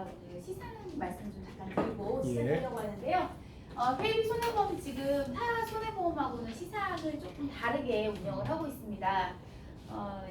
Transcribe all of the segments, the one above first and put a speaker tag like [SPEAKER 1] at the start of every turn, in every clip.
[SPEAKER 1] 제가 오늘 시상 말씀 좀 잠깐 드리고
[SPEAKER 2] 예.
[SPEAKER 1] 시작하려고 하는데요. KB 손해보험이 지금 타 손해보험하고는 시상을 조금 다르게 운영을 하고 있습니다.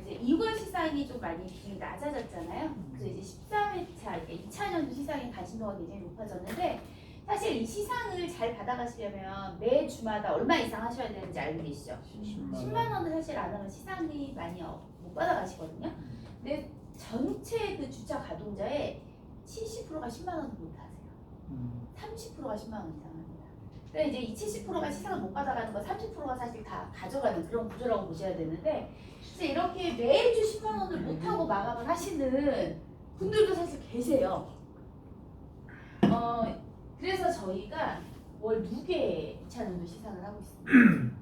[SPEAKER 1] 이제 2월 시상이 좀 많이 비중이 낮아졌잖아요. 그래서 이제 13회차, 그러니까 2차년도 시상의 관심도가 굉장히 높아졌는데, 사실 이 시상을 잘 받아가시려면 매 주마다 얼마 이상 하셔야 되는지 알고 계시죠? 10만 원을 사실 안 하면 시상이 많이 못 받아가시거든요. 근데 전체 그 주차 가동자의 70%가 10만 원을 못 하세요. 30%가 10만 원 이상 합니다. 그러니까 이제 이 70%가 시상을 못 받아가는 거 30%가 사실 다 가져가는 그런 구조라고 보셔야 되는데, 그래서 이렇게 매주 10만 원을 못 하고 마감을 하시는 분들도 사실 계세요. 그래서 저희가 월 2개 2차년도 시상을 하고 있습니다.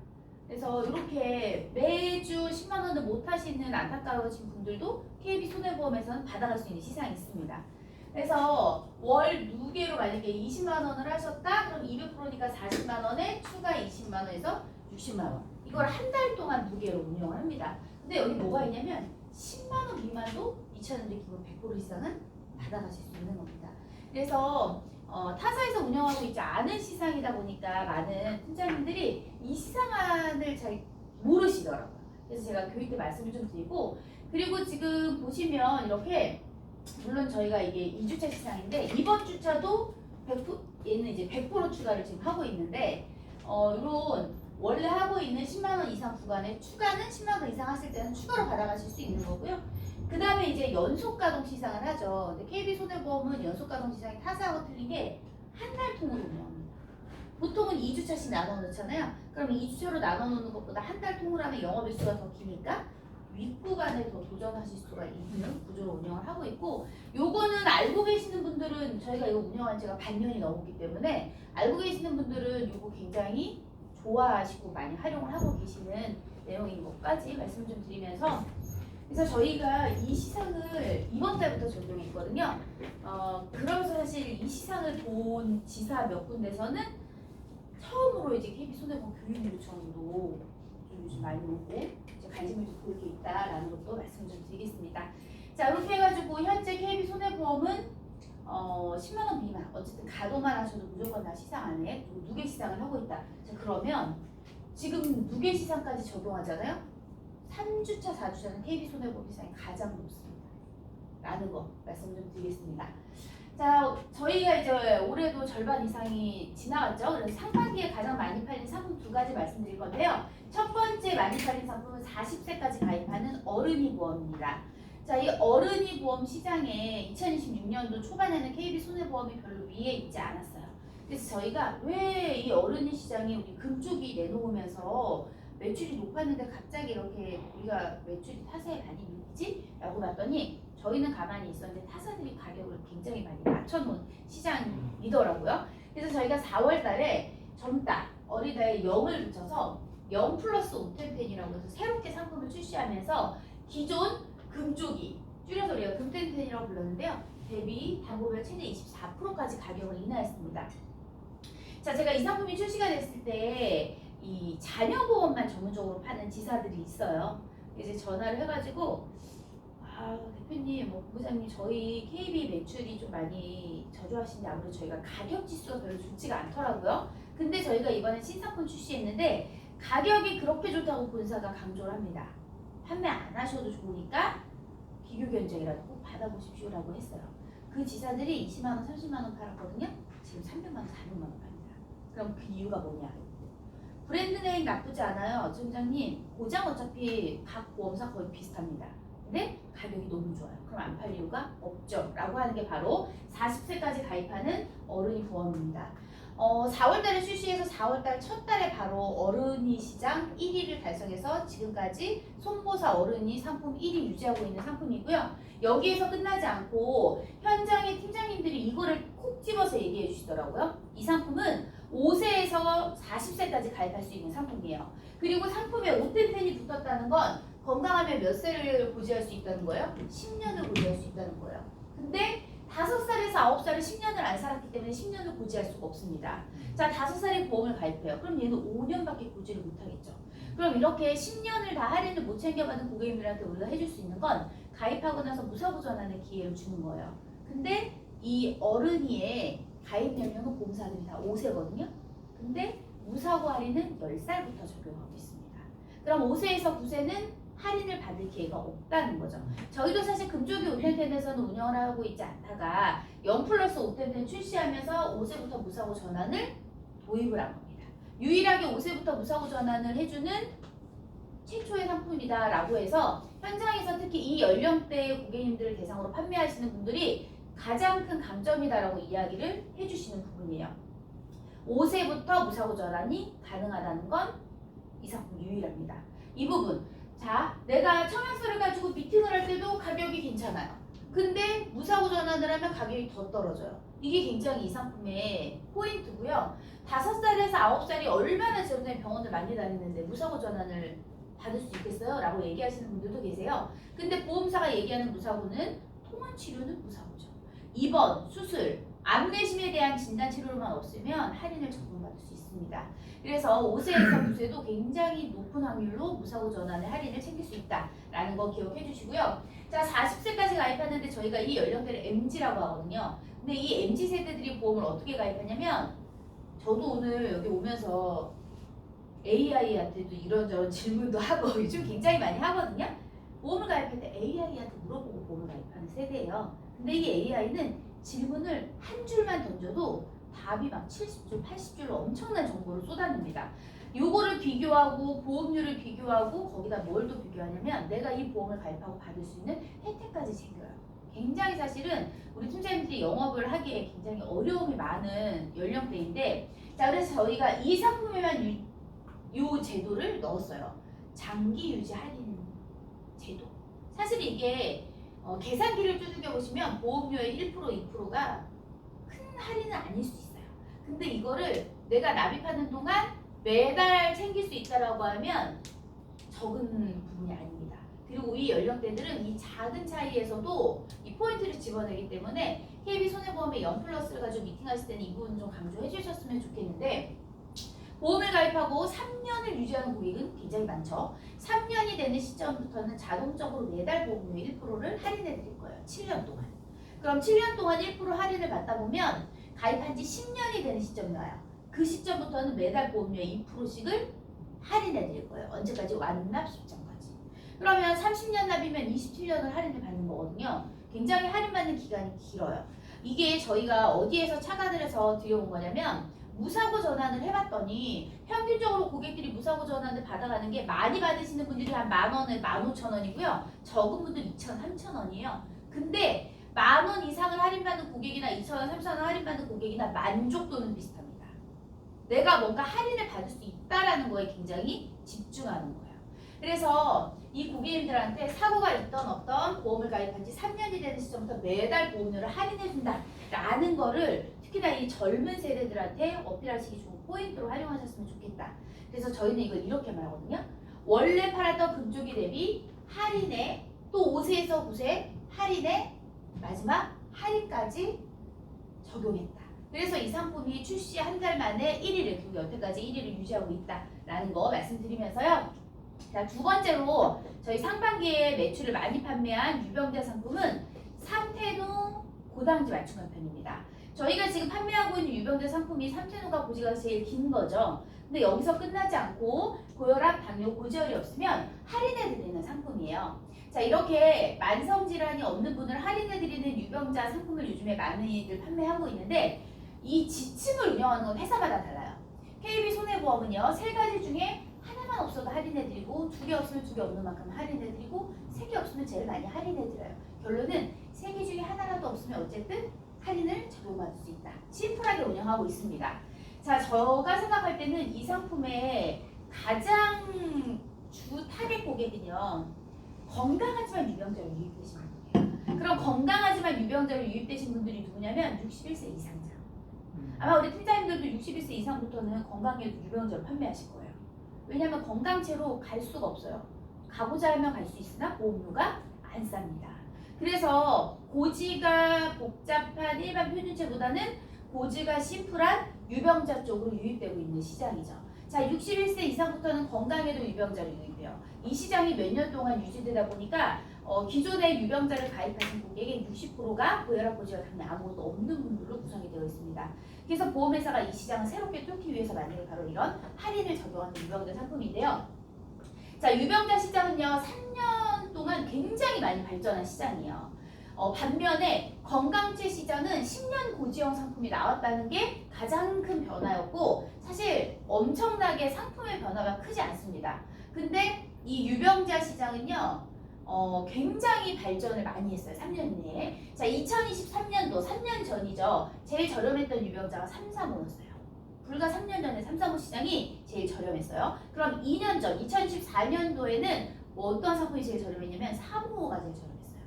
[SPEAKER 1] 그래서 이렇게 매주 10만 원을 못 하시는 안타까우신 분들도 KB 손해보험에서는 받아갈 수 있는 시상이 있습니다. 그래서 월 2개로 만약에 20만 원을 하셨다? 그럼 200%니까 40만 원에 추가 20만 원에서 60만 원. 이걸 한 달 동안 2개로 운영을 합니다. 근데 여기 뭐가 있냐면 10만 원 미만도 2차년도 기본 100% 이상은 받아가실 수 있는 겁니다. 그래서 타사에서 운영하고 있지 않은 시상이다 보니까 많은 팀장님들이 이 시상안을 잘 모르시더라고요. 그래서 제가 교육 때 말씀을 좀 드리고, 그리고 지금 보시면 이렇게, 물론 저희가 이게 2주차 시상인데 이번 주차도 100%, 얘는 이제 100% 추가를 지금 하고 있는데, 이런 원래 하고 있는 10만 원 이상 구간에 추가는 10만 원 이상 하실 때는 추가로 받아가실 수 있는 거고요. 그 다음에 이제 연속가동 시상을 하죠. 근데 KB손해보험은 연속가동 시상이 타사하고 틀린 게 한 달 통으로 운영합니다. 보통은 2주차씩 나눠 놓잖아요. 그럼 2주차로 나눠 놓는 것보다 한 달 통으로 하면 영업일수가 더 기니까 윗구간에 더 도전하실 수가 있는 구조로 운영을 하고 있고, 요거는 알고 계시는 분들은, 저희가 이거 운영한 지가 반년이 넘었기 때문에 알고 계시는 분들은 요거 굉장히 좋아하시고 많이 활용을 하고 계시는 내용인 것까지 말씀 좀 드리면서, 그래서 저희가 이 시상을 이번 달부터 적용했거든요. 그러면서 사실 이 시상을 본 지사 몇 군데서는 처음으로 이제 KB손해보험 교육 요청도 좀 요즘 많이 오고 이제 관심을 좀 보이게 있다라는 것도 말씀 좀 드리겠습니다. 자, 이렇게 해가지고 현재 KB손해보험은 10만 원 미만, 어쨌든 가동만 하셔도 무조건 다 시상 안에 누계 시상을 하고 있다. 자, 그러면 지금 누계 시상까지 적용하잖아요. 3주차, 4주차는 KB손해보험 시상이 가장 높습니다. 라는 거 말씀 좀 드리겠습니다. 자, 저희가 이제 올해도 절반 이상이 지나갔죠. 그래서 상반기에 가장 많이 팔린 상품 두 가지 말씀드릴 건데요. 첫 번째 많이 팔린 상품은 40세까지 가입하는 어른이 보험입니다. 자, 이 어른이 보험 시장에 2026년도 초반에는 KB손해보험이 별로 위에 있지 않았어요. 그래서 저희가 왜 이 어른이 시장에 우리 금쪽이 내놓으면서 매출이 높았는데 갑자기 이렇게 우리가 매출이 타사에 많이 밀리지? 라고 봤더니 저희는 가만히 있었는데 타사들이 가격을 굉장히 많이 낮춰놓은 시장이더라고요. 그래서 저희가 4월 달에 젊다, 어리다에 0을 붙여서 0 플러스 오텐텐이라고 해서 새롭게 상품을 출시하면서 기존 금쪽이, 줄여서 우리가 금텐텐이라고 불렀는데요. 대비 당보별 최대 24%까지 가격을 인하했습니다. 자, 제가 이 상품이 출시가 됐을 때 이 자녀보험만 전문적으로 파는 지사들이 있어요. 이제 전화를 해가지고, 대표님, 본부장님, 저희 KB 매출이 좀 많이 저조하신데 아무래도 저희가 가격 지수가 별로 좋지가 않더라고요. 근데 저희가 이번에 신상품 출시했는데 가격이 그렇게 좋다고 본사가 강조를 합니다. 판매 안 하셔도 좋으니까 비교 견적이라도 꼭 받아보십시오라고 했어요. 그 지사들이 20만 원, 30만 원 팔았거든요. 지금 300만 원, 400만 원 팝니다. 그럼 그 이유가 뭐냐? 브랜드 네임 나쁘지 않아요. 점장님, 보장 어차피 각 보험사 거의 비슷합니다. 근데 가격이 너무 좋아요. 그럼 안 팔 이유가 없죠. 라고 하는 게 바로 40세까지 가입하는 어른이 보험입니다. 4월달에 출시해서 4월달 첫 달에 바로 어른이 시장 1위를 달성해서 지금까지 손보사 어른이 상품 1위 유지하고 있는 상품이고요. 여기에서 끝나지 않고 현장의 팀장님들이 이거를 콕 집어서 얘기해 주시더라고요. 이 상품은 5세에서 40세까지 가입할 수 있는 상품이에요. 그리고 상품에 오텐텐이 붙었다는 건 건강하면 몇 세를 보지할 수 있다는 거예요? 10년을 보지할 수 있다는 거예요. 근데 5살에서 9살은 10년을 안 살았기 때문에 10년을 고지할 수가 없습니다. 자, 5살에 보험을 가입해요. 그럼 얘는 5년밖에 고지를 못하겠죠. 그럼 이렇게 10년을 다 할인을 못 챙겨받은 고객님들한테 우리가 해줄 수 있는 건 가입하고 나서 무사고 전환의 기회를 주는 거예요. 근데 이 어른이의 가입 연령은 보험사들이 다 5세거든요. 근데 무사고 할인은 10살부터 적용하고 있습니다. 그럼 5세에서 9세는 할인을 받을 기회가 없다는 거죠. 저희도 사실 금쪽이 5텐텐에서는 운영을 하고 있지 않다가 0+5텐텐 출시하면서 5세부터 무사고 전환을 도입을 한 겁니다. 유일하게 5세부터 무사고 전환을 해주는 최초의 상품이다라고 해서 현장에서 특히 이 연령대의 고객님들을 대상으로 판매하시는 분들이 가장 큰 강점이다라고 이야기를 해주시는 부분이에요. 5세부터 무사고 전환이 가능하다는 건 이 상품 유일합니다. 이 부분. 자, 내가 청약서를 가지고 미팅을 할 때도 가격이 괜찮아요. 근데 무사고 전환을 하면 가격이 더 떨어져요. 이게 굉장히 이 상품의 포인트고요. 5살에서 9살이 얼마나 전에 병원을 많이 다니는데 무사고 전환을 받을 수 있겠어요? 라고 얘기하시는 분들도 계세요. 근데 보험사가 얘기하는 무사고는 통원 치료는 무사고죠. 입원, 수술, 암내심에 대한 진단 치료만 없으면 할인을 적용받을 수 있습니다. 그래서 5세에서 9세도 굉장히 높은 확률로 무사고 전환의 할인을 챙길 수 있다라는 거 기억해 주시고요. 자, 40세까지 가입하는데 저희가 이 연령대를 MG라고 하거든요. 근데 이 MG 세대들이 보험을 어떻게 가입하냐면 저도 오늘 여기 오면서 AI한테도 이런저런 질문도 하고 요즘 굉장히 많이 하거든요. 보험을 가입할 때 AI한테 물어보고 보험을 가입하는 세대예요. 근데 이 AI는 질문을 한 줄만 던져도 답이 막 70줄, 80줄로 엄청난 정보를 쏟아냅니다. 요거를 비교하고 보험료를 비교하고 거기다 뭘 또 비교하냐면 내가 이 보험을 가입하고 받을 수 있는 혜택까지 챙겨요. 굉장히 사실은 우리 팀장님들이 영업을 하기에 굉장히 어려움이 많은 연령대인데 자 그래서 저희가 이 상품에만 요 제도를 넣었어요. 장기 유지 할인 제도. 사실 이게 계산기를 두들겨 보시면 보험료의 1%, 2%가 큰 할인은 아닐 수 있어요. 근데 이거를 내가 납입하는 동안 매달 챙길 수 있다라고 하면 적은 부분이 아닙니다. 그리고 이 연령대들은 이 작은 차이에서도 이 포인트를 집어내기 때문에 KB손해보험의 0+를 가지고 미팅하실 때는 이 부분 좀 강조해 주셨으면 좋겠는데 보험을 가입하고 3년을 유지하는 고객은 굉장히 많죠. 3년이 되는 시점부터는 자동적으로 매달 보험료 1%를 할인해 드릴 거예요. 7년 동안. 그럼 7년 동안 1% 할인을 받다 보면 가입한 지 10년이 되는 시점이 와요. 그 시점부터는 매달 보험료 2%씩을 할인해 드릴 거예요. 언제까지? 완납 시점까지. 그러면 30년 납이면 27년을 할인을 받는 거거든요. 굉장히 할인받는 기간이 길어요. 이게 저희가 어디에서 착안을 해서 들여온 거냐면 무사고 전환을 해봤더니 평균적으로 고객들이 무사고 전환을 받아가는 게 많이 받으시는 분들이 한 10,000원에 15,000원이고요. 적은 분들 2,000원, 3,000원이에요. 근데 10,000원 이상을 할인받는 고객이나 2,000원, 3,000원 할인받는 고객이나 만족도는 비슷합니다. 내가 뭔가 할인을 받을 수 있다라는 거에 굉장히 집중하는 거예요. 그래서 이 고객님들한테 사고가 있던 없던 보험을 가입한 지 3년이 되는 시점부터 매달 보험료를 할인해준다라는 거를 특히나 이 젊은 세대들한테 어필하시기 좋은 포인트로 활용하셨으면 좋겠다. 그래서 저희는 이걸 이렇게 말하거든요. 원래 팔았던 금쪽이 대비 할인에 또 5세에서 9세 할인에 마지막 할인까지 적용했다. 그래서 이 상품이 출시 한 달 만에 1위를 그리고 여태까지 1위를 유지하고 있다라는 거 말씀드리면서요. 자, 두 번째로 저희 상반기에 매출을 많이 판매한 유병자 상품은 삼태누 고당지 맞춤 편입니다. 저희가 지금 판매하고 있는 유병자 상품이 삼태누가 고지가 제일 긴 거죠. 근데 여기서 끝나지 않고 고혈압, 당뇨, 고지혈이 없으면 할인해드리는 상품이에요. 자, 이렇게 만성질환이 없는 분을 할인해드리는 유병자 상품을 요즘에 많이들 판매하고 있는데 이 지침을 운영하는 건 회사마다 달라요. KB손해보험은요, 3가지 중에 하나만 없어도 할인해드리고 2개 없으면 2개 없는 만큼 할인해드리고 3개 없으면 제일 많이 할인해드려요. 결론은 3개 중에 하나라도 없으면 어쨌든 할인을 적용받을 수 있다. 심플하게 운영하고 있습니다. 자, 제가 생각할 때는 이 상품의 가장 주 타겟 고객은요. 건강하지만 유병자로 유입되신 분이에요. 그럼 건강하지만 유병자로 유입되신 분들이 누구냐면 61세 이상자. 아마 우리 팀장님들도 61세 이상부터는 건강해 유병자로 판매하실 거예요. 왜냐하면 건강체로 갈 수가 없어요. 가고자 하면 갈 수 있으나 보험료가 안 쌉니다. 그래서 고지가 복잡한 일반 표준체보다는 고지가 심플한 유병자 쪽으로 유입되고 있는 시장이죠. 자, 61세 이상부터는 건강에도 유병자로 유입해요. 이 시장이 몇 년 동안 유지되다 보니까 기존에 유병자를 가입하신 고객의 60%가 고혈압, 고지혈, 당뇨 아무것도 없는 분들로 구성이 되어 있습니다. 그래서 보험회사가 이 시장을 새롭게 뚫기 위해서 만든 바로 이런 할인을 적용하는 유병자 상품인데요. 자, 유병자 시장은요 3년 동안 굉장히 많이 발전한 시장이에요. 반면에 건강체 시장은 10년 고지형 상품이 나왔다는 게 가장 큰 변화였고 사실 엄청나게 상품의 변화가 크지 않습니다. 근데 이 유병자 시장은요 굉장히 발전을 많이 했어요. 3년 내에. 자, 2023년도 3년 전이죠. 제일 저렴했던 유병자가 335였어요. 불과 3년 전에 335 시장이 제일 저렴했어요. 그럼 2년 전 2014년도에는 어떤 상품이 제일 저렴했냐면 355가 제일 저렴했어요.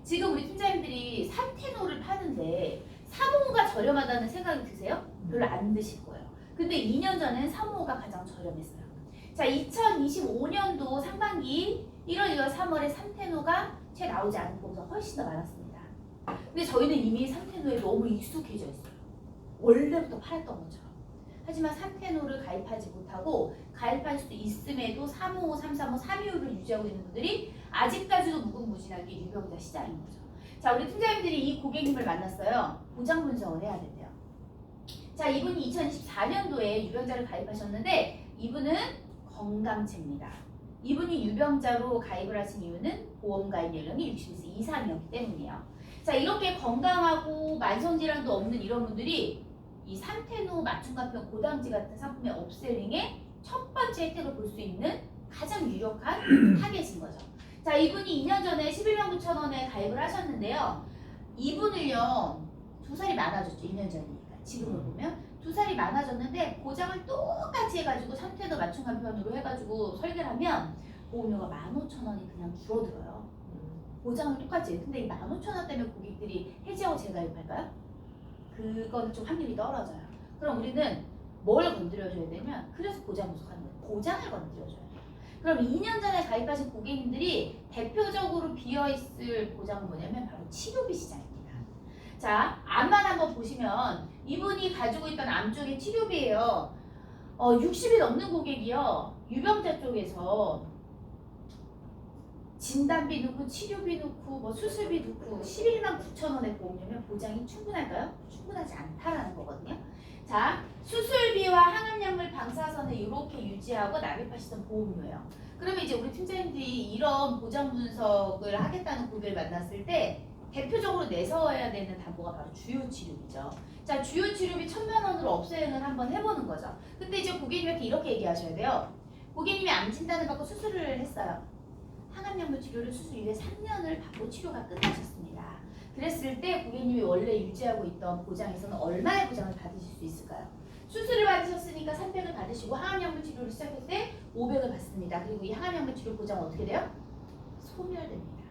[SPEAKER 1] 지금 우리 팀장님들이 삼테노를 파는데 355가 저렴하다는 생각이 드세요? 별로 안 드실 거예요. 근데 2년 전에는 355가 가장 저렴했어요. 자, 2025년도 상반기 1월, 2월, 3월에 삼테노가 채 나오지 않은 보험사 훨씬 더 많았습니다. 근데 저희는 이미 삼테노에 너무 익숙해져 있어요. 원래부터 팔았던 것처럼. 하지만 삼테노를 가입하지 못하고 가입할 수 있음에도 355, 335, 325를 유지하고 있는 분들이 아직까지도 무궁무진하게 유병자 시장인 거죠. 자, 우리 팀장님들이 이 고객님을 만났어요. 보장 분석을 해야 된대요. 자, 이분이 2024년도에 유병자를 가입하셨는데 이분은 건강체입니다. 이분이 유병자로 가입을 하신 이유는 보험 가입 연령이 60세 이상이었기 때문이에요. 자, 이렇게 건강하고 만성질환도 없는 이런 분들이 이 삼테노 맞춤간편 고당지 같은 상품의 업셀링의 첫 번째 혜택을 볼 수 있는 가장 유력한 타겟인 거죠. 자, 이분이 2년 전에 11만 9천 원에 가입을 하셨는데요. 이분을요 2살이 많아졌죠. 2년 전이니까. 지금을 보면 2살이 많아졌는데 보장을 똑같이 해가지고 삼테노 맞춤간편으로 해가지고 설계를 하면 보험료가 15,000원이 그냥 줄어들어요. 보장을 똑같이 해요. 근데 이 15,000원 때문에 고객들이 해지하고 재가입할까요? 그건 좀 확률이 떨어져요. 그럼 우리는 뭘 건드려줘야 되면 그래서 보장 분석하는 거예요. 보장을 건드려줘야 돼요. 그럼 2년 전에 가입하신 고객님들이 대표적으로 비어있을 보장은 뭐냐면 바로 치료비 시장입니다. 자, 암만 한번 보시면 이분이 가지고 있던 암 쪽의 치료비예요. 60이 넘는 고객이요. 유병자 쪽에서 진단비 넣고 치료비 넣고 뭐 수술비 넣고 11만 9천 원의 보험료면 보장이 충분할까요? 충분하지 않다라는 거거든요. 자, 수술비와 항암약물 방사선을 이렇게 유지하고 납입하시던 보험료예요. 그러면 이제 우리 팀장님들이 이런 보장 분석을 하겠다는 고객을 만났을 때 대표적으로 내세워야 되는 담보가 바로 주요 치료비죠. 자, 주요 치료비 1,000만 원으로 업세행을 한번 해보는 거죠. 근데 이제 고객님한테 이렇게 얘기하셔야 돼요. 고객님이 암 진단을 받고 수술을 했어요. 항암약물 치료를 수술 이후에 3년을 받고 치료가 끝나셨습니다. 그랬을 때 고객님이 원래 유지하고 있던 보장에서는 얼마의 보장을 받으실 수 있을까요? 수술을 받으셨으니까 300을 받으시고 항암약물 치료를 시작했을 때 500을 받습니다. 그리고 이 항암약물 치료 보장은 어떻게 돼요? 소멸됩니다.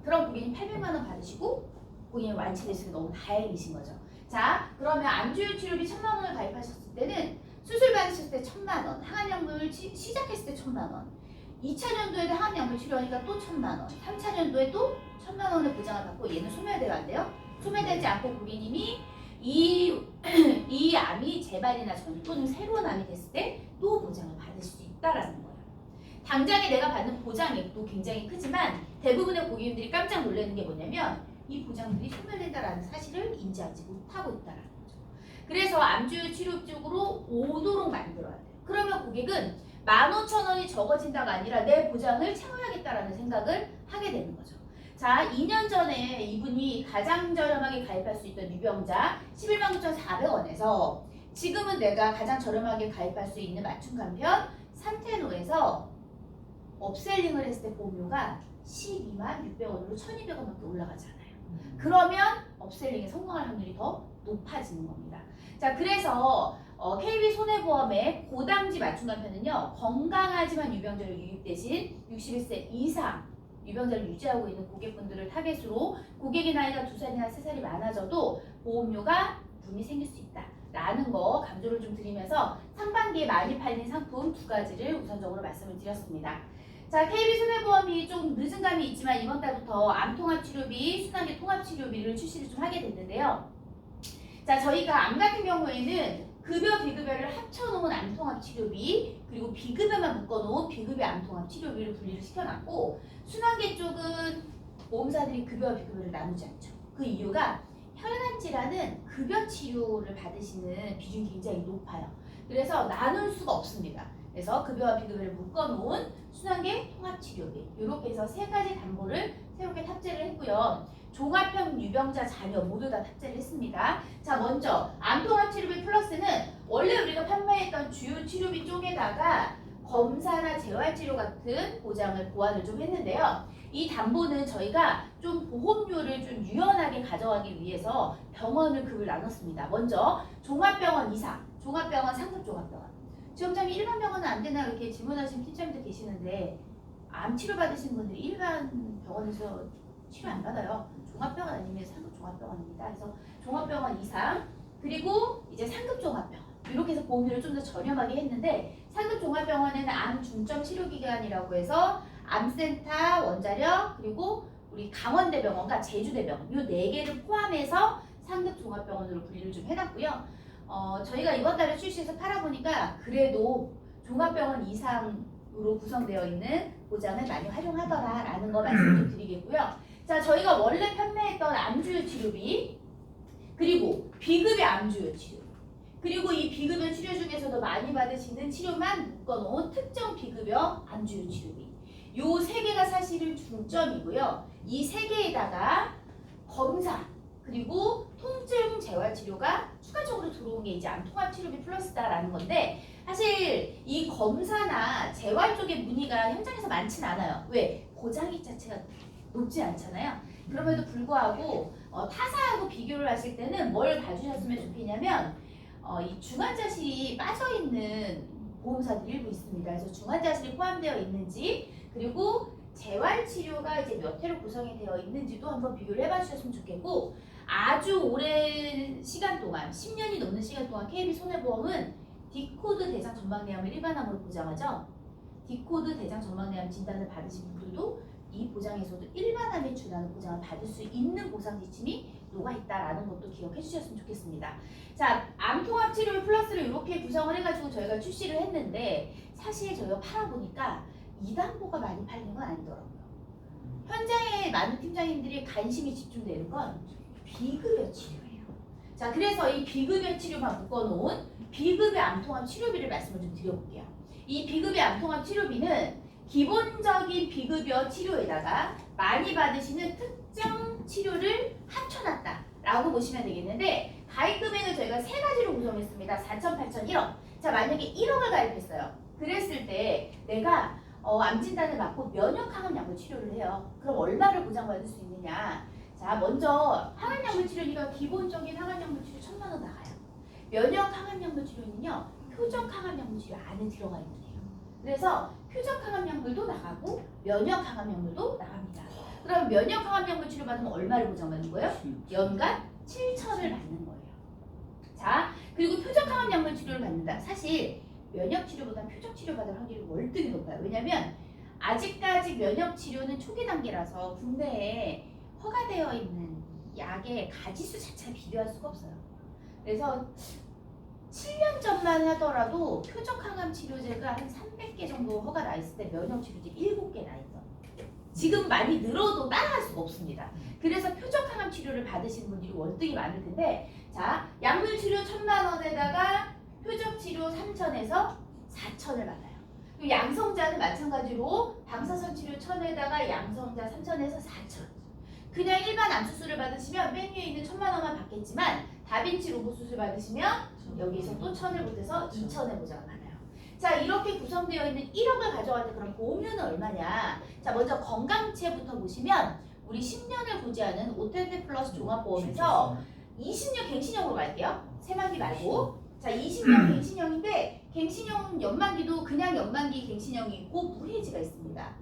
[SPEAKER 1] 그럼 고객님 800만 원 받으시고 고객님 완치되시는 너무 다행이신 거죠. 자, 그러면 암주요 치료비 1,000만 원을 가입하셨을 때는 수술 받으셨을 때 1,000만 원, 항암약물 시작했을 때 1,000만 원, 2차년도에도 항암약물 치료하니까 또 1,000만 원, 3차년도에 또 1,000만 원의 보장을 받고 얘는 소멸되면 안 돼요? 소멸되지 않고 고객님이 이 암이 재발이나 전이 또는 새로운 암이 됐을 때 또 보장을 받을 수 있다라는 거예요. 당장에 내가 받는 보장이 또 굉장히 크지만 대부분의 고객님들이 깜짝 놀라는 게 뭐냐면 이 보장들이 소멸된다라는 사실을 인지하지 못하고 있다라는 거죠. 그래서 암주요 치료 쪽으로 오도록 만들어야 돼요. 그러면 고객은 15,000원이 적어진다가 아니라 내 보장을 채워야겠다라는 생각을 하게 되는 거죠. 자, 2년 전에 이분이 가장 저렴하게 가입할 수 있던 유병자 11만 9,400원에서 지금은 내가 가장 저렴하게 가입할 수 있는 맞춤 간편 삼테노에서 업셀링을 했을 때 보험료가 12만 600원으로 1,200원밖에 올라가지 않아요. 그러면 업셀링에 성공할 확률이 더 높아지는 겁니다. 자, 그래서 KB손해보험의 고당지 맞춤 간편은요. 건강하지만 유병자로 유입되신 61세 이상 유병자를 유지하고 있는 고객분들을 타겟으로 고객의 나이가 2살이나 3살이 많아져도 보험료가 붐이 생길 수 있다 라는 거 강조를 좀 드리면서 상반기에 많이 팔린 상품 2가지를 우선적으로 말씀을 드렸습니다. 자, KB손해보험이 좀 늦은 감이 있지만 이번 달부터 암통합치료비, 순환계 통합치료비를 출시를 좀 하게 됐는데요. 자, 저희가 암 같은 경우에는 급여, 비급여를 합쳐놓은 암통합치료비, 그리고 비급여만 묶어놓은 비급여 암통합치료비를 분리를 시켜놨고, 순환계 쪽은 보험사들이 급여와 비급여를 나누지 않죠. 그 이유가 혈관 질환은 급여 치료를 받으시는 비중이 굉장히 높아요. 그래서 나눌 수가 없습니다. 그래서 급여와 비급여를 묶어놓은 순환계 통합치료비 이렇게 해서 세 가지 담보를 새롭게 탑재를 했고요. 종합형 유병자 자녀 모두 다 탑재를 했습니다. 자, 먼저 암통합치료비 플러스는 원래 우리가 판매했던 주요 치료비 쪽에다가 검사나 재활치료 같은 보장을 보완을 좀 했는데요. 이 담보는 저희가 좀 보험료를 좀 유연하게 가져가기 위해서 병원을 급을 나눴습니다. 먼저 종합병원 이상, 종합병원 상급 종합병원. 지원장님 일반 병원은 안 되나 이렇게 질문하시는 팀장님들 계시는데 암 치료 받으시는 분들이 일반 병원에서 치료 안 받아요. 종합병원 아니면 상급 종합병원입니다. 그래서 종합병원 이상 그리고 이제 상급 종합병원 이렇게 해서 보험료를 좀 더 저렴하게 했는데 상급 종합병원에는 암 중점 치료기관이라고 해서 암센터, 원자력 그리고 우리 강원대병원과 제주대병원 이 네 개를 포함해서 상급 종합병원으로 분리를 좀 해놨고요. 저희가 이번 달에 출시해서 팔아보니까 그래도 종합병원 이상으로 구성되어 있는 보장을 많이 활용하더라라는 거 말씀 좀 드리겠고요. 자, 저희가 원래 판매했던 암주요 치료비 그리고 비급여 암주요 치료 그리고 이 비급여 치료 중에서도 많이 받으시는 치료만 묶어놓은 특정 비급여 암주요 치료비 요 세 개가 사실은 중점이고요. 이 세 개에다가 검사 그리고 통증 재활 치료가 추가적으로 들어온 게 이제 암통합 치료비 플러스다라는 건데 사실 이 검사나 재활 쪽의 문의가 현장에서 많진 않아요. 왜? 보장액 자체가 높지 않잖아요. 그럼에도 불구하고 타사하고 비교를 하실 때는 뭘 봐주셨으면 좋겠냐면 이 중환자실이 빠져있는 보험사들이 일부 있습니다. 그래서 중환자실이 포함되어 있는지 그리고 재활치료가 이제 몇 회로 구성이 되어 있는지도 한번 비교를 해봐 주셨으면 좋겠고 아주 오랜 시간 동안 10년이 넘는 시간 동안 KB손해보험은 디코드 대장 전방내암을 일반암으로 보장하죠. 디코드 대장 전방내암 진단을 받으신 분들도 이 보장에서도 일반암에 준하는 보장을 받을 수 있는 보상 지침이 녹아있다라는 것도 기억해 주셨으면 좋겠습니다. 자, 암통합치료 플러스를 이렇게 구성을 해가지고 저희가 출시를 했는데 사실 저희가 팔아보니까 이 담보가 많이 팔리는 건 아니더라고요. 현장에 많은 팀장님들이 관심이 집중되는 건 비급여 치료예요. 자, 그래서 이 비급여 치료만 묶어놓은 비급여 암통합 치료비를 말씀을 좀 드려볼게요. 이 비급여 암통합 치료비는 기본적인 비급여 치료에다가 많이 받으시는 특정 치료를 합쳐놨다라고 보시면 되겠는데 가입 금액을 저희가 세 가지로 구성했습니다. 4천, 8천, 1억. 자, 만약에 1억을 가입했어요. 그랬을 때 내가 암 진단을 받고 면역 항암 약물 치료를 해요. 그럼 얼마를 보장받을 수 있느냐? 자, 먼저 항암 약물 치료니까 기본적인 항암 약물 치료 1,000만 원 나가요. 면역 항암 약물 치료는요. 표적 항암 약물 치료 안에 들어가 있는 거예요. 그래서 표적 항암 약물도 나가고 면역 항암 약물도 나갑니다. 그럼 면역 항암 약물 치료 받으면 얼마를 보장받는 거예요? 연간 7천을 받는 거예요. 자, 그리고 표적 항암 약물 치료를 받는다. 사실 면역 치료보다 표적 치료 받을 확률이 월등히 높아요. 왜냐면 아직까지 면역 치료는 초기 단계라서 국내에 허가되어 있는 약의 가지수 자체를 비교할 수가 없어요. 그래서 7년 전만 하더라도 표적 항암 치료제가 한 300개 정도 허가 나 있을 때 면역 치료제 7개 나 있어. 지금 많이 늘어도 따라갈 수가 없습니다. 그래서 표적 항암 치료를 받으시는 분들이 월등히 많을 텐데 자, 약물 치료 1,000만 원에다가 표적 치료 3천에서 4천을 받아요. 그리고 양성자는 마찬가지로 방사선 치료 1,000에다가 양성자 3천에서 4천. 그냥 일반 암 수술을 받으시면 맨 위에 있는 1,000만 원만 받겠지만 다빈치 로봇 수술 받으시면 여기서 또 1,000을 보태서 2,000의 보장을 받아요. 자, 이렇게 구성되어 있는 1억을 가져갈 때 그럼 보험료는 얼마냐? 자, 먼저 건강체부터 보시면 우리 10년을 고지하는 오텐테 플러스 종합보험에서 20년 갱신형으로 갈게요. 새만기 말고. 자, 20년 갱신형인데 갱신형 연만기도 그냥 연만기 갱신형이 있고 무해지가 있습니다.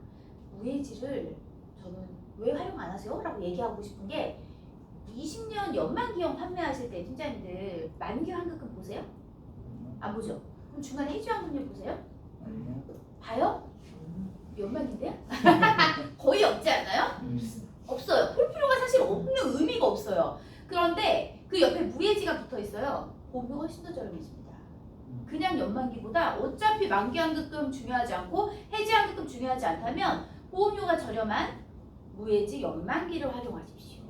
[SPEAKER 1] 무해지를 저는 왜 활용 안 하세요? 라고 얘기하고 싶은 게 20년 연만기형 판매하실 때 팀장님들 만기 환급금 보세요? 안 보죠? 그럼 중간에 해지환급료 보세요? 봐요? 연만기인데요? 거의 없지 않나요? 없어요. 볼 필요가 사실 없는 의미가 없어요. 그런데 그 옆에 무해지가 붙어 있어요. 보험료가 훨씬 더 저렴해집니다. 그냥 연만기보다 어차피 만기환급금 중요하지 않고 해지환급금 중요하지 않다면 보험료가 저렴한 무해지 연만기를 활용하십시오.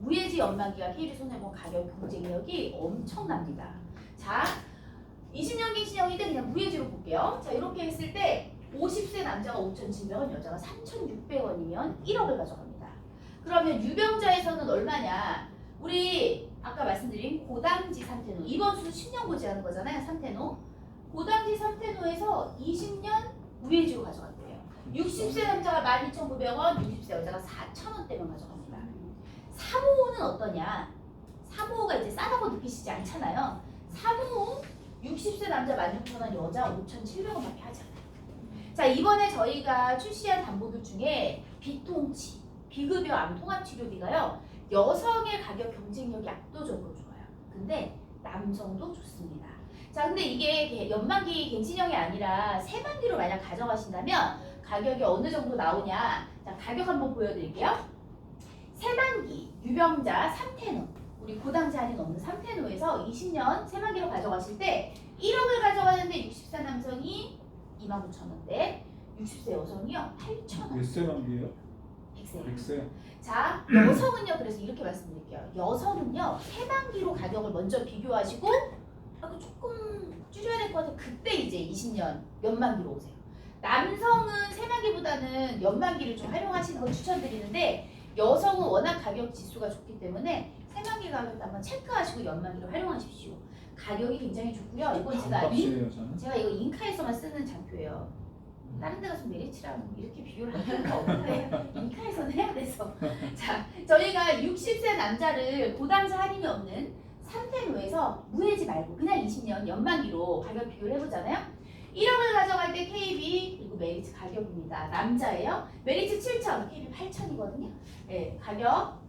[SPEAKER 1] 무해지 연만기가 KB손해보험 가격 경쟁력이 엄청납니다. 자, 20년 갱신형일 때 그냥 무해지로 볼게요. 자, 이렇게 했을 때 50세 남자가 5,700원, 여자가 3,600원이면 1억을 가져갑니다. 그러면 유병자에서는 얼마냐? 우리 아까 말씀드린 고당지 삼태노, 이번 수 10년 고지하는 거잖아요. 삼태노. 고당지 삼태노에서 20년 무해지로 가져간대요. 60세 남자가 12,900원, 60세 여자가 4,000원대면 가져갑니다. 355는 어떠냐? 355가 이제 싸다고 느끼시지 않잖아요. 355 60세 남자 16,000원, 여자 5,700원밖에 하지 않아요. 자, 이번에 저희가 출시한 담보들 중에 비통치, 비급여 암 통합치료비가요. 여성의 가격 경쟁력이 압도적으로 좋아요. 근데 남성도 좋습니다. 자, 근데 이게 연만기 갱신형이 아니라 세만기로 만약 가져가신다면 가격이 어느 정도 나오냐? 자, 가격 한번 보여드릴게요. 세만기 유병자 3테노, 우리 고당지 할인 없는 3테노에서 20년 세만기로 가져가실 때 1억을 가져가는데 60세 남성이 29,000원대, 60세 여성이요 8,000원.
[SPEAKER 2] 몇 세 만기예요?
[SPEAKER 1] 100세.
[SPEAKER 2] 100세.
[SPEAKER 1] 자, 여성은요. 그래서 이렇게 말씀드릴게요. 여성은요. 세만기로 가격을 먼저 비교하시고 조금 줄여야 될 것 같아요. 그때 이제 20년 연만기로 오세요. 남성은 세만기보다는 연만기를 좀 활용하시는 걸 추천드리는데 여성은 워낙 가격 지수가 좋기 때문에 세만기 가격도 한번 체크하시고 연만기를 활용하십시오. 가격이 굉장히 좋고요. 이건
[SPEAKER 2] 반값이에요, 저는.
[SPEAKER 1] 제가 이거 인카에서만 쓰는 장표예요. 다른 데 가서 메리츠랑 이렇게 비교를 할 필요가 없는데 인카에서는 해야 돼서. 자, 저희가 60세 남자를 고당지 할인이 없는 3테노에서 무해지 말고 그냥 20년 연만기로 가격 비교를 해보잖아요. 1억을 가져갈 때 KB 그리고 메리츠 가격입니다. 남자예요. 메리츠 7,000, KB 8,000이거든요. 네, 가격.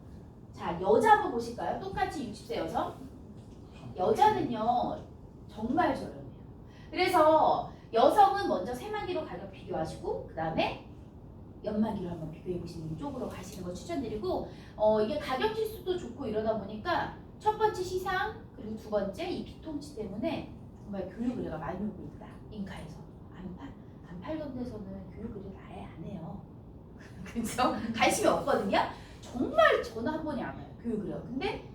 [SPEAKER 1] 자, 여자 한번 보실까요? 똑같이 60세 여성. 여자는요 정말 저렴해요. 그래서 여성은 먼저 세만기로 가격 비교하시고 그 다음에 연만기로 한번 비교해 보시는 쪽으로 가시는 걸 추천드리고 이게 가격 지수도 좋고 이러다 보니까 첫 번째 시상 그리고 두 번째 이 비통치 때문에 정말 교육 의뢰가 많이 오고 있다. 인카에서 안 팔던 데서는 교육 의뢰를 아예 안 해요. 그렇죠? 관심이 없거든요. 정말 전화 한 번이 안 와요. 교육 의뢰가. 근데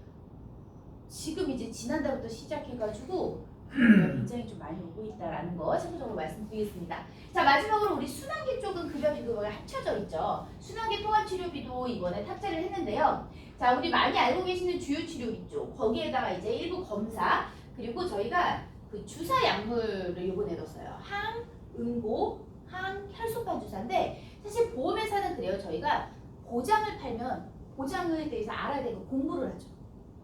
[SPEAKER 1] 지금 이제 지난달부터 시작해가지고 굉장히 좀 많이 오고 있다라는 거 참고적으로 말씀드리겠습니다. 자, 마지막으로 우리 순환기 쪽은 급여 비급여가 합쳐져 있죠. 순환기 통합치료비도 이번에 탑재를 했는데요. 자, 우리 많이 알고 계시는 주요치료비 쪽 거기에다가 이제 일부 검사 그리고 저희가 그 주사 약물을 이번에 넣었어요. 항, 응고, 항, 혈소판 주사인데 사실 보험회사는 그래요. 저희가 보장을 팔면 보장에 대해서 알아야 되고 공부를 하죠.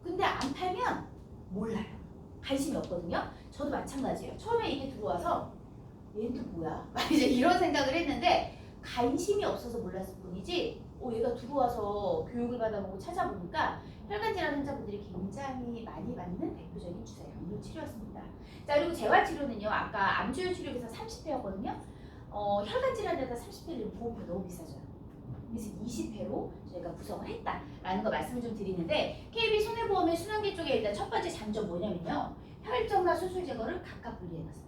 [SPEAKER 1] 근데 안 팔면 몰라요. 관심이 없거든요. 저도 마찬가지예요. 처음에 이게 들어와서 얘는 또 뭐야? 이제 이런 생각을 했는데 관심이 없어서 몰랐을 뿐이지 얘가 들어와서 교육을 받아보고 찾아보니까 혈관질환 환자분들이 굉장히 많이 받는 대표적인 주사약물 치료였습니다. 자, 그리고 재활치료는요. 아까 암주요 치료에서 30회였거든요. 혈관질환에다 30회를 보험료 너무 비싸죠. 그래서 20회로 저희가 구성을 했다라는 거 말씀을 좀 드리는데 KB손해보험의 순환기 쪽에 일단 첫 번째 장점 뭐냐면요. 혈전과 수술 제거를 각각 분리해놨어요.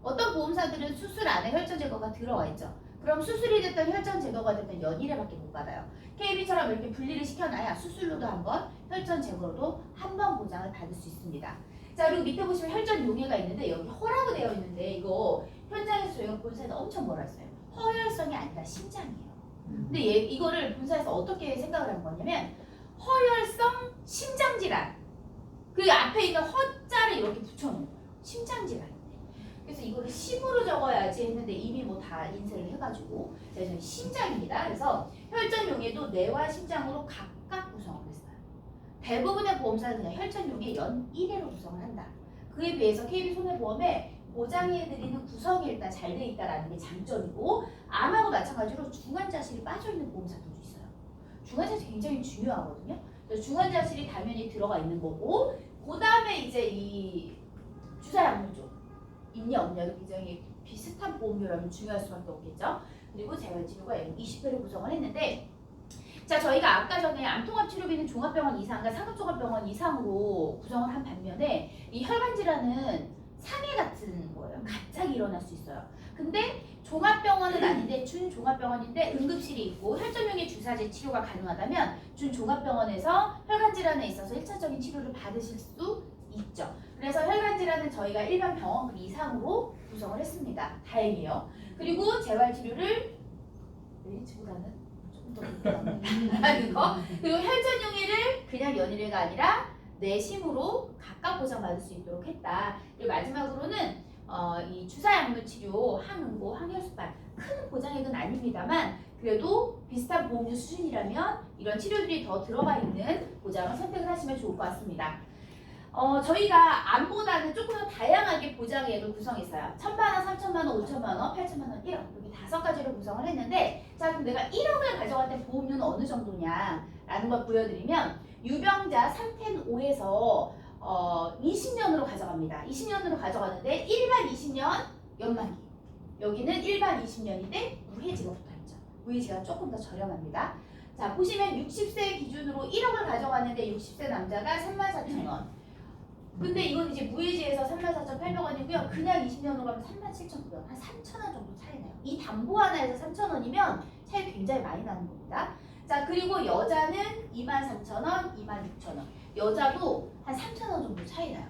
[SPEAKER 1] 어떤 보험사들은 수술 안에 혈전 제거가 들어와 있죠. 그럼 수술이 됐던 혈전 제거가 됐던 연일에밖에 못 받아요. KB처럼 이렇게 분리를 시켜놔야 수술로도 한번 혈전 제거로도 한 번 보장을 받을 수 있습니다. 자, 그리고 밑에 보시면 혈전 용해가 있는데 여기 허라고 되어 있는데 이거 현장에서 저희가 본사에서 엄청 뭐라 했어요. 허혈성이 아니라 심장이에요. 근데 이거를 본사에서 어떻게 생각을 한 거냐면 허혈성 심장질환 그 앞에 있는 허자를 이렇게 붙여놓은 거예요. 심장질환인데 그래서 이거를 심으로 적어야지 했는데 이미 뭐 다 인쇄를 해가지고 저는 심장입니다. 그래서 혈전용해도 뇌와 심장으로 각각 구성을 했어요. 대부분의 보험사는 그냥 혈전용해 연 1회로 구성을 한다. 그에 비해서 KB손해보험에 보장해드리는 구성이 일단 잘 돼 있다는 게 장점이고 암하고 마찬가지로 중환자실이 빠져있는 보험사들도 있어요. 중환자실이 굉장히 중요하거든요. 그래서 중환자실이 당연히 들어가 있는 거고 그 다음에 이제 이 주사약물 쪽 있냐 없냐도 굉장히 비슷한 보험료라면 중요할 수밖에 없겠죠. 그리고 재활치료가 20회를 구성을 했는데 자, 저희가 아까 전에 암통합치료비는 종합병원 이상과 상급종합병원 이상으로 구성을 한 반면에 이 혈관질환은 상해 같은 거예요. 갑자기 일어날 수 있어요. 근데 종합병원은 아닌데 준종합병원인데 응급실이 있고 혈전용의 주사제 치료가 가능하다면 준종합병원에서 혈관 질환에 있어서 1차적인 치료를 받으실 수 있죠. 그래서 혈관 질환은 저희가 일반 병원 이상으로 구성을 했습니다. 다행이에요. 그리고 재활 치료를 메리츠보다는 조금 더 높게 거. 그리고 혈전용의를 그냥 연일회가 아니라 내심으로 각각 보장받을 수 있도록 했다. 그리고 마지막으로는 이 주사약물 치료, 항응고, 항혈수발 큰 보장액은 아닙니다만 그래도 비슷한 보험료 수준이라면 이런 치료들이 더 들어가 있는 보장을 선택을 하시면 좋을 것 같습니다. 저희가 암보다는 조금 더 다양하게 보장액을 구성했어요. 1,000만 원, 3,000만 원, 5,000만 원, 8,000만 원, 1억 이렇게 5가지로 구성을 했는데 자 그럼 내가 1억을 가져갈 때 보험료는 어느 정도냐라는 걸 보여드리면 유병자 3텐 5에서 20년으로 가져갑니다. 20년으로 가져가는데 일반 20년 연만기 여기는 일반 20년인데 무해지가 붙어있죠. 무해지가 조금 더 저렴합니다. 자 보시면 60세 기준으로 1억을 가져가는데 60세 남자가 34,000원 근데 이건 이제 무해지에서 34,800원이고요. 그냥 20년으로 가면 37,900원 한 3,000원 정도 차이 나요. 이 담보 하나에서 3,000원이면 차이 굉장히 많이 나는 겁니다. 자 그리고 여자는 23,000원, 26,000원 여자도 한 3,000원 정도 차이 나요.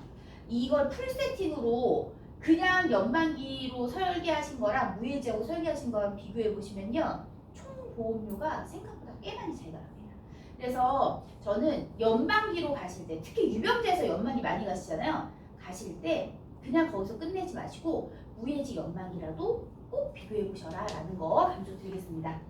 [SPEAKER 1] 이걸 풀 세팅으로 그냥 연만기로 설계하신 거랑 무해지하고 설계하신 거랑 비교해 보시면요. 총 보험료가 생각보다 꽤 많이 차이가 납니다. 그래서 저는 연만기로 가실 때 특히 유병자에서 연만기 많이 가시잖아요. 가실 때 그냥 거기서 끝내지 마시고 무해지 연만기라도 꼭 비교해 보셔라 라는 거 강조드리겠습니다.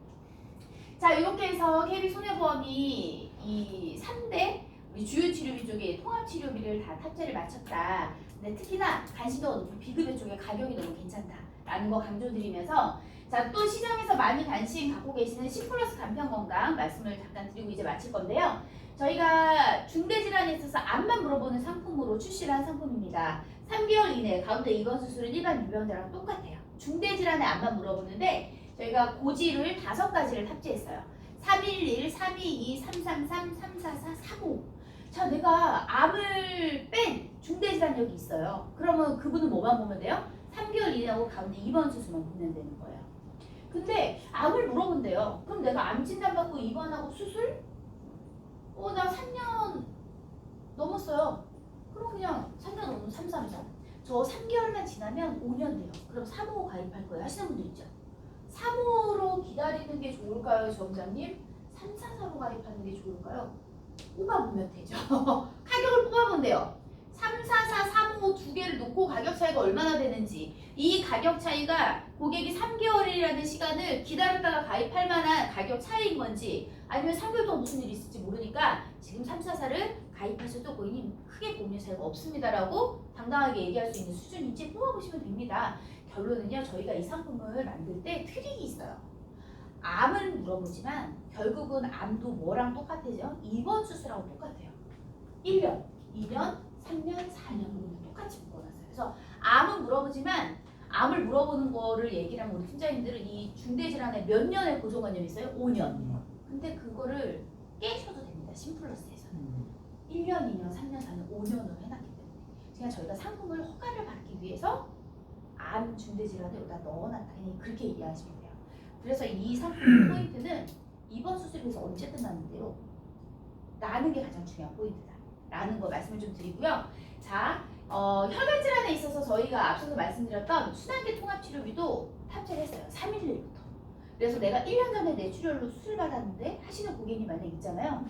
[SPEAKER 1] 자 이렇게 해서 KB 손해보험이 이 3대 우리 주요 치료비 쪽에 통합 치료비를 다 탑재를 마쳤다. 근데 특히나 간신도가 높은 비급여 쪽에 가격이 너무 괜찮다라는 거 강조드리면서 자 또 시장에서 많이 관심 갖고 계시는 C+ 간편건강 말씀을 잠깐 드리고 이제 마칠 건데요. 저희가 중대질환에 있어서 암만 물어보는 상품으로 출시를 한 상품입니다. 3개월 이내 가운데 입원 수술은 일반 유병자랑 똑같아요. 중대질환에 암만 물어보는데 저희가 고지를 5가지를 탑재했어요. 311, 322, 333, 344, 35. 자, 내가 암을 뺀 중대질환력이 있어요. 그러면 그분은 뭐만 보면 돼요? 3개월 이내하고 가운데 입원 수술만 보면 되는 거예요. 근데 암을 물어본대요. 그럼 내가 암 진단받고 입원하고 수술? 나 3년 넘었어요. 그럼 그냥 3년 넘으면 333. 저 3개월만 지나면 5년 돼요. 그럼 3호 가입할 거예요. 하시는 분들 있죠? 3호로 기다리는 게 좋을까요, 정장님? 344로 가입하는 게 좋을까요? 뽑아보면 되죠. 가격을 뽑아보면 돼요. 344, 35 두 개를 놓고 가격 차이가 얼마나 되는지 이 가격 차이가 고객이 3개월이라는 시간을 기다렸다가 가입할 만한 가격 차이인 건지 아니면 3개월 동안 무슨 일이 있을지 모르니까 지금 344를 가입하셔도 고객님 크게 보험료 차이가 없습니다라고 당당하게 얘기할 수 있는 수준인지 뽑아보시면 됩니다. 결론은요. 저희가 이 상품을 만들 때 트릭이 있어요. 암을 물어보지만 결국은 암도 뭐랑 똑같아요? 입원 수술하고 똑같아요. 1년, 2년, 3년, 4년 똑같이 묶어놨어요. 그래서 암은 물어보지만 암을 물어보는 거를 얘기를 하면 우리 팀장님들은 이 중대질환에 몇 년의 고정관념이 있어요? 5년. 근데 그거를 깨셔도 됩니다. 심플러스에서는. 1년, 2년, 3년, 4년, 5년으로 해놨기 때문에 그냥 저희가 상품을 허가를 받기 위해서 암 중대질환에 여기다 넣어놨다. 그냥 그렇게 이해하시면 돼요. 그래서 이 상품의 포인트는 입원 수술에서 언제 끝나는데요? 나는 게 가장 중요한 포인트다. 라는 거 말씀을 좀 드리고요. 자, 혈관 질환에 있어서 저희가 앞서서 말씀드렸던 순환기 통합치료비도 탑재를 했어요. 311부터. 그래서 내가 1년 전에 뇌출혈로 수술 받았는데 하시는 고객님 만약 있잖아요.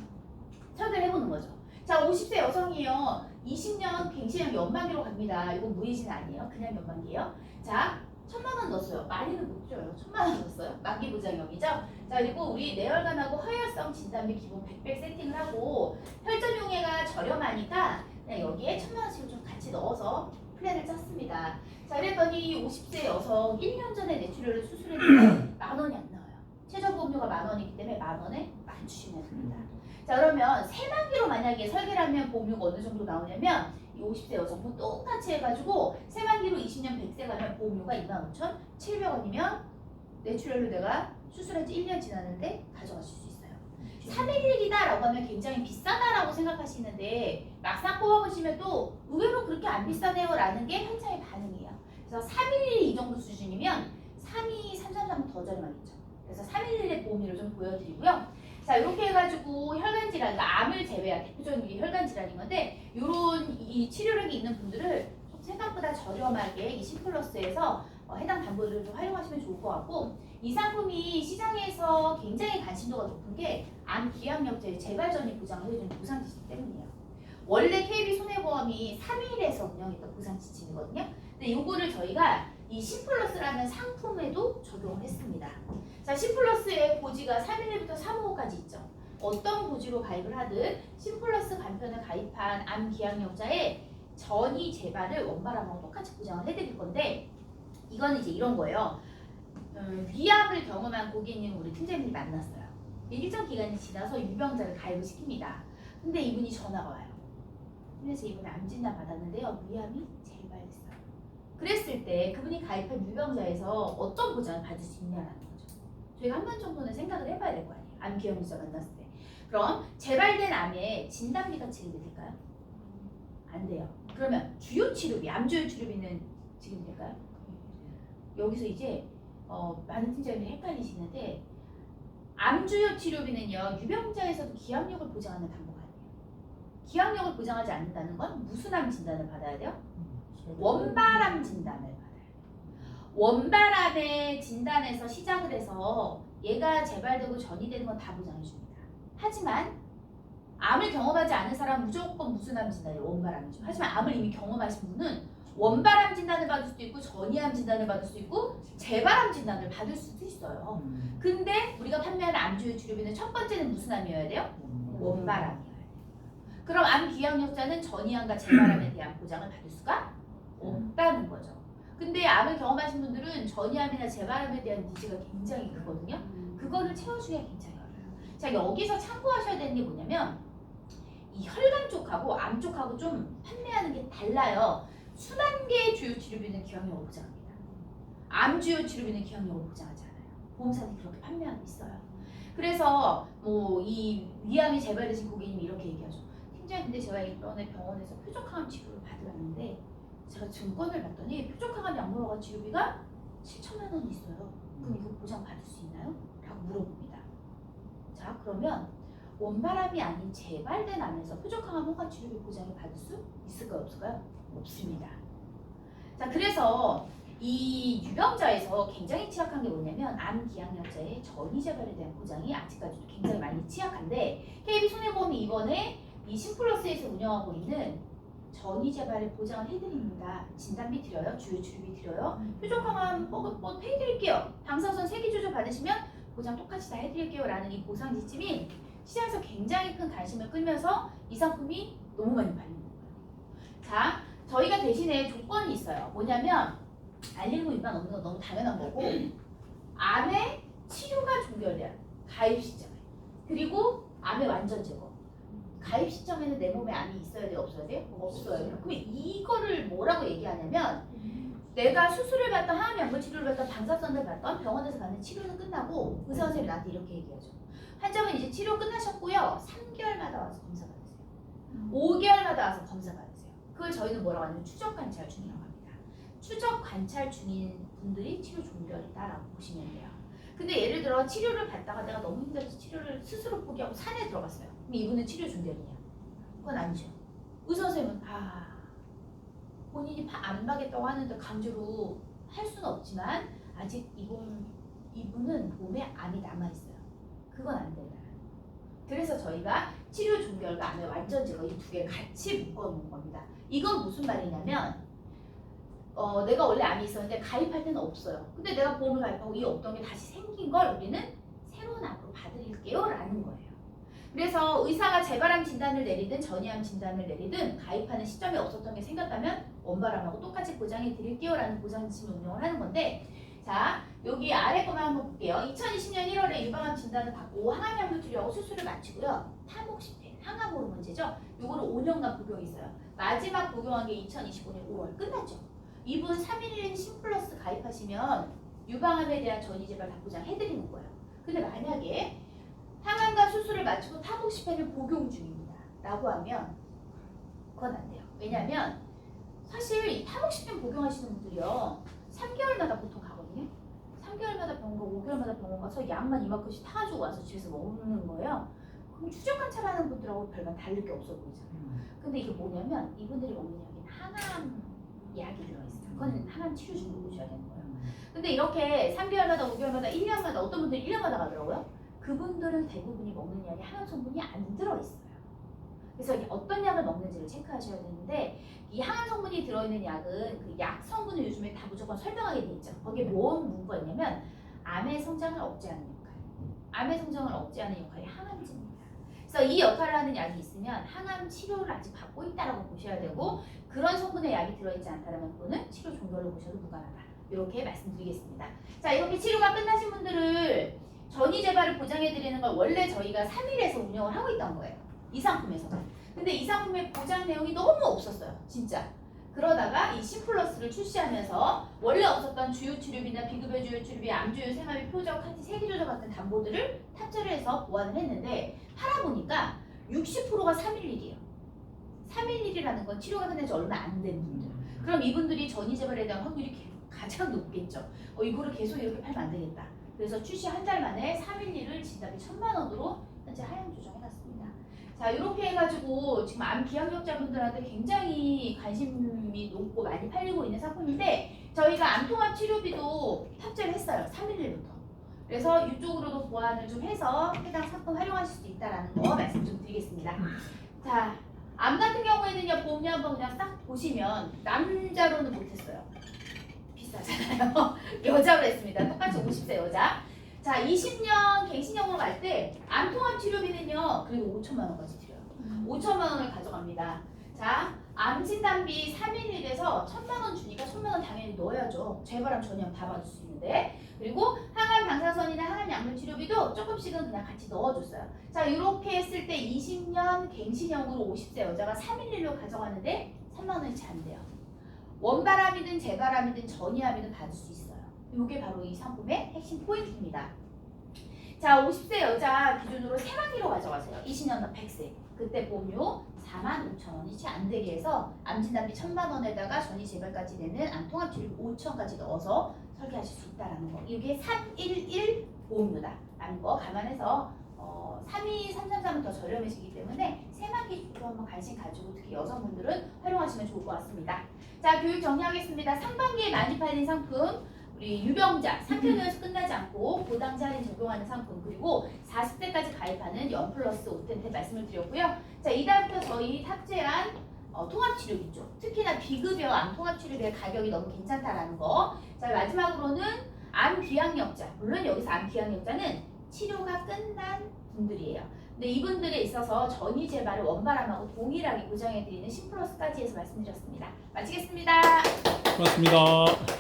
[SPEAKER 1] 설계를 해보는 거죠. 자, 50세 여성이에요. 20년 갱신형 연만기로 갑니다. 이건 무해지는 아니에요. 그냥 연만기예요. 자, 1,000만 원 넣었어요. 많이는 못 줘요. 1,000만 원 넣었어요. 만기 보장형이죠. 자, 그리고 우리 뇌혈관하고 허혈성 진단비 기본 100백 세팅을 하고 혈전용해가 저렴하니까 그냥 여기에 1,000만 원씩을 좀 같이 넣어서 플랜을 짰습니다. 자, 그랬더니 50세 여성 1년 전에 뇌출혈을 수술했는데 10,000원이 안 나와요. 최저 보험료가 10,000원이기 때문에 10,000원에 10,000주시면 됩니다. 자, 그러면 세만기로 만약에 설계를 하면 보험료가 어느 정도 나오냐면 이 50세 여성분 똑같이 해가지고 세만기로 20년 100세 가면 보험료가 25,700원이면 뇌출혈로 내가 수술한 지 1년 지났는데 가져가실 수 있어요. 311이다 라고 하면 굉장히 비싸다라고 생각하시는데 막상 뽑아보시면 또 의외로 그렇게 안 비싸네요 라는 게 현장의 반응이에요. 그래서 311 이 정도 수준이면 32333은 더 저렴하겠죠. 그래서 311의 보험료를 좀 보여드리고요. 자, 이렇게 해가지고 혈관 질환, 그러니까 암을 제외한 대표적인 게 혈관 질환인 건데, 요런 이 치료력이 있는 분들을 좀 생각보다 저렴하게 이 심플러스에서 해당 담보를 좀 활용하시면 좋을 것 같고, 이 상품이 시장에서 굉장히 관심도가 높은 게 암 기압력제 재발 전이 보장을 해주는 보상 지침 때문이에요. 원래 KB 손해보험이 3일에서 운영했던 보상 지침이거든요. 근데 요거를 저희가 이 심플러스라는 상품에도 적용을 했습니다. 자, 심플러스의 고지가 3일부터 355까지 있죠. 어떤 고지로 가입을 하든 심플러스 간편을 가입한 암 기압력자의 전이 재발을 원발암하고 똑같이 보장을 해드릴 건데, 이거는 이제 이런 거예요. 위암을 경험한 고객님 우리 팀장님이 만났어요. 일정 기간이 지나서 유병자를 가입을 시킵니다. 근데 이분이 전화가 와요. 그래서 이분이 암 진단 받았는데요. 위암이 재발했어요. 그랬을 때 그분이 가입한 유병자에서 어떤 보장을 받을 수 있냐라는 거죠. 저희가 한 번 정도는 생각을 해봐야 될 거 아니에요. 암 기억자 만났을 때. 그럼 재발된 암에 진단비가 지급될까요? 안 돼요. 그러면 주요 치료비, 암 주요 치료비는 지급될까요? 여기서 이제 많은 팀장님이 헷갈리시는데, 암 주요 치료비는요 유병자에서도 기압력을 보장하는 담보가 아니에요. 기압력을 보장하지 않는다는 건 무슨 암 진단을 받아야 돼요? 원발암 진단을 받아야 돼요. 원발암의 진단에서 시작을 해서 얘가 재발되고 전이 되는 건 다 보장해 줍니다. 하지만 암을 경험하지 않은 사람은 무조건 무슨 암 진단이에요? 원발암이죠. 하지만 암을 이미 경험하신 분은 원발암 진단을 받을 수도 있고 전이암 진단을 받을 수 있고 재발암 진단을 받을 수도 있어요. 근데 우리가 판매하는 암 주요 치료비는 첫 번째는 무슨 암이어야 돼요? 원발암이어야 돼요. 그럼 암 기억력자는 전이암과 재발암에 대한 보장을 받을 수가 없다는 거죠. 근데 암을 경험하신 분들은 전이암이나 재발암에 대한 니즈가 굉장히 크거든요. 그거를 채워주기가 굉장히 어려워요. 자, 여기서 참고하셔야 되는 게 뭐냐면 이 혈관 쪽하고 암 쪽하고 좀 판매하는 게 달라요. 순환계 주요 치료비는 기억력을 보장합니다. 암 주요 치료비는 기억력을 보장하지 않아요. 보험사들이 그렇게 판매하고 있어요. 그래서 뭐 이 위암이 재발되신 고객님이 이렇게 얘기하죠. 팀장님, 근데 제가 이번에 병원에서 표적항암 치료를 받으려는데 제가 증권을 봤더니 표적항암 약물화가 치료비가 7천만 원이 있어요. 그럼 이거 보장 받을 수 있나요? 라고 물어봅니다. 자, 그러면 원발암이 아닌 재발된 암에서 표적항암 허가 치료비 보장을 받을 수 있을까요? 없을까요? 없습니다. 자, 그래서 이 유병자에서 굉장히 취약한 게 뭐냐면 암 기약력자의 전이 재발에 대한 보장이 아직까지도 굉장히 많이 취약한데, KB 손해보험이 이번에 이 심플러스에서 운영하고 있는 전이 재발을 보장을 해드립니다. 진단비 드려요, 주요 치료비 드려요, 표적항암 뭐 해드릴게요. 방사선 세기 조절 받으시면 보장 똑같이 다 해드릴게요 라는 이 보상 지침이 시장에서 굉장히 큰 관심을 끌면서 이 상품이 너무 많이 팔리는 거예요. 자, 저희가 대신에 조건이 있어요. 뭐냐면 알림무 위반 없는 건 너무 당연한 거고, 암의 치료가 종결돼요. 가입 시점에. 그리고 암의 완전 제거. 가입 시점에는 내 몸에 암이 있어야 돼요? 없어야 돼요? 없어요. 그럼 이거를 뭐라고 얘기하냐면, 내가 수술을 받던 항암 약물 치료를 받던 방사선을 받던 병원에서 받는 치료는 끝나고 의사 선생님이 나한테 이렇게 얘기하죠. 환자분 이제 치료 끝나셨고요. 3개월마다 와서 검사 받으세요. 5개월마다 와서 검사 받으세요. 그걸 저희는 뭐라고 하냐면 추적 관찰 중이라고 합니다. 추적 관찰 중인 분들이 치료 종결이다라고 보시면 돼요. 근데 예를 들어 치료를 받다가 내가 너무 힘들어서 치료를 스스로 포기하고 산에 들어갔어요. 그럼 이분은 치료 종결이냐? 그건 아니죠. 의사 선생님은 본인이 안 받겠다고 하는데 강제로 할 수는 없지만 아직 이분은 몸에 암이 남아있어요. 그건 안 된다. 그래서 저희가 치료 종결과 암의 완전 제거 이 두 개 같이 묶어놓은 겁니다. 이건 무슨 말이냐면 내가 원래 암이 있었는데 가입할 때는 없어요. 근데 내가 보험을 가입하고 이 없던 게 다시 생긴 걸 우리는 새로운 암으로 받을게요 라는 거예요. 그래서 의사가 재발암 진단을 내리든 전이암 진단을 내리든 가입하는 시점에 없었던 게 생겼다면 원발암하고 똑같이 보장해 드릴게요 라는 보장 지침을 운영을 하는 건데, 자, 여기 아래 거만 한번 볼게요. 2020년 1월에 유방암 진단을 받고 항암약물 투여하고 수술을 마치고요. 타목시펜, 항암 호르몬제죠. 요거를 5년간 복용했어요. 마지막 복용한 게 2025년 5월 끝났죠. 이분 311 심플러스 가입하시면 유방암에 대한 전이 재발 다 보장해드리는 거예요. 근데 만약에 항암과 수술을 마치고 타목시펜을 복용 중입니다 라고 하면 그건 안 돼요. 왜냐하면 사실 이 타목식품 복용하시는 분들이요 3개월마다 보통 가거든요. 3개월마다 병원 가고 5개월마다 병원 가서 약만 이만큼씩 타가지고 와서 집에서 먹는 거예요. 그럼 추적 관찰하는 분들하고 별반 다를 게 없어 보이잖아요. 근데 이게 뭐냐면 이분들이 먹는 약에는 항암 약이 들어있어요. 그건 항암 치료 중으로 보셔야 되는 거예요. 근데 이렇게 3개월마다 5개월마다 1년마다 어떤 분들이 1년마다 가더라고요. 그분들은 대부분이 먹는 약에 항암 성분이 안 들어있어요. 그래서 어떤 약을 먹는지를 체크하셔야 되는데 이 항암 성분이 들어있는 약은 그 약 성분을 요즘에 다 무조건 설명하게 돼 있죠. 거기에 뭔 문구가 있냐면 암의 성장을 억제하는 역할, 암의 성장을 억제하는 역할이 항암제입니다. 그래서 이 역할을 하는 약이 있으면 항암 치료를 아직 받고 있다라고 보셔야 되고 그런 성분의 약이 들어있지 않다면 그거는 치료 종료를 보셔도 무관하다. 이렇게 말씀드리겠습니다. 자, 이렇게 치료가 끝나신 분들을 전이 재발을 보장해드리는 걸 원래 저희가 3일에서 운영을 하고 있던 거예요. 이 상품에서는. 근데 이 상품의 보장 내용이 너무 없었어요. 진짜. 그러다가 이 심플러스를 출시하면서 원래 없었던 주요치료비나 비급여 주요치료비, 암주요, 생활비, 표적, 카티, 세기조절 같은 담보들을 탑재를 해서 보완을 했는데 팔아보니까 60%가 311이에요. 311이라는 건 치료가 끝난 지 얼마 안 된 분들. 그럼 이분들이 전이재발에 대한 확률이 가장 높겠죠. 이거를 계속 이렇게 팔면 안 되겠다. 그래서 출시 한 달 만에 311을 진단비 1,000만 원으로 현재 하향 조정해놨습니다. 자, 이렇게 해가지고 지금 암 비항력자분들한테 굉장히 관심이 높고 많이 팔리고 있는 상품인데 저희가 암통합 치료비도 탑재를 했어요. 311부터. 그래서 이쪽으로도 보완을 좀 해서 해당 상품 활용하실 수 있다는 거 말씀 좀 드리겠습니다. 자, 암 같은 경우에는요, 보험료 한번 그냥 싹 보시면 남자로는 못했어요. 비싸잖아요. 여자로 했습니다. 똑같이 50세 여자. 자, 20년 갱신형으로 갈 때 암통합 치료비는요 그래도 5천만 원까지 드려요. 5천만 원을 가져갑니다. 자, 암 진단비 311에서 1,000만 원 주니까 1,000만 원 당연히 넣어야죠. 재발암 전염 다 받을 수 있는데. 그리고 항암 방사선이나 항암 약물 치료비도 조금씩은 그냥 같이 넣어줬어요. 자, 이렇게 했을 때 20년 갱신형으로 50세 여자가 311로 가져가는데 3만 원이 채 안 돼요. 원바람이든 재바람이든 전이암이든 받을 수 있어요. 이게 바로 이 상품의 핵심 포인트입니다. 자, 50세 여자 기준으로 3만기로 가져가세요. 20년 100세. 그때 보험료 45,000원이 채 안 되게 해서 암진단비 1,000만 원에다가 전이 재발까지 되는 암통합치료 5천까지 넣어서 설계하실 수 있다는 거. 이게 311 보험료다라는 거 감안해서 32333은 더 저렴해지기 때문에 3만기 쪽도 한번 관심 가지고 특히 여성분들은 활용하시면 좋을 것 같습니다. 자, 교육 정리하겠습니다. 상반기에 많이 팔린 상품 우리 유병자, 3개월에서 끝나지 않고 고당제 할인 적용하는 상품 그리고 40세까지 가입하는 연플러스 오텐테 말씀을 드렸고요. 자, 이다음부터 저희 탑재한 통합치료비죠. 특히나 비급여 암 통합치료비의 가격이 너무 괜찮다라는 거. 자, 마지막으로는 암 비항력자. 물론 여기서 암 비항력자는 치료가 끝난 분들이에요. 근데 이분들에 있어서 전이 재발을 원바람하고 동일하게 보장해드리는 심플러스까지 해서 말씀드렸습니다. 마치겠습니다.
[SPEAKER 2] 고맙습니다.